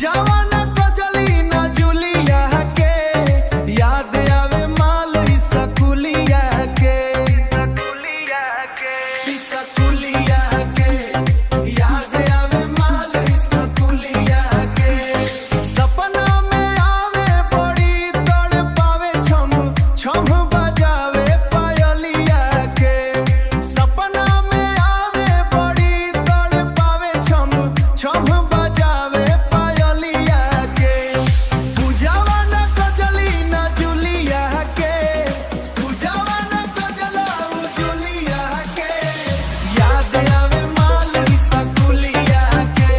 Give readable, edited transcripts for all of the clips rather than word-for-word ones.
पूजावा न कजली न जुलिया के, याद आवे माल सकुलिया के, सकुलिया के, याद आवे माल सकुलिया के। सपना में आवे बड़ी तड़ पावे छम छम बजावे पायलिया के। सपना में आवे बड़ी तड़ पावे छम छम बजावे पायलिया के। पूजावा न कजली न जुलिया के, पूजावा न कजला जुलिया के, याद आवे माल सकुलिया के,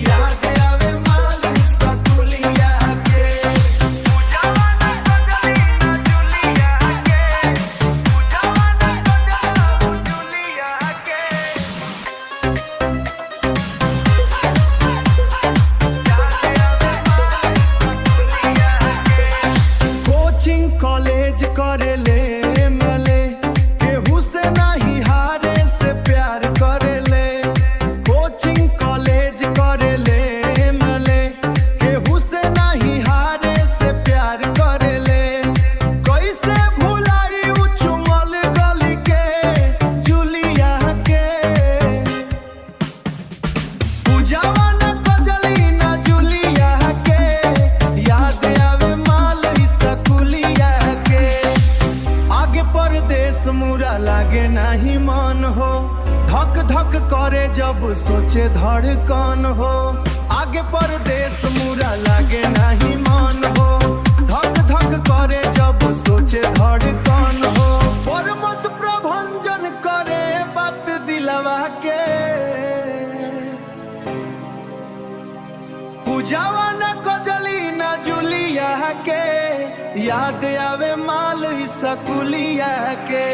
याद आवे माल सकुलिया के। पूजावा न कजली न जुलिया के, पूजावा न कजला जुलिया के। कोचिंग कॉलेज करेले मले, केहू से नहीं हारे से प्यार करेले। कोचिंग कॉलेज करेले मले, केहू से नहीं हारे से प्यार करेले। कैसे भुलाई उ चुमल गली के जुलिया के। पूजावा न कजली न जुलिया के, याद आवे माल सकुलिया के। आगे परदेश मुरा लागे नहीं मन हो, धक धक करे जब सोचे धड़कन हो। आगे परदेश मुरा लागे नहीं मन हो, धक धक करे जब सोचे धड़कन हो। पर मत प्रभंजन करे बात दिलवा के। पूजावा न कजली न जुलिया के, याद आवे माल सकुलिया के।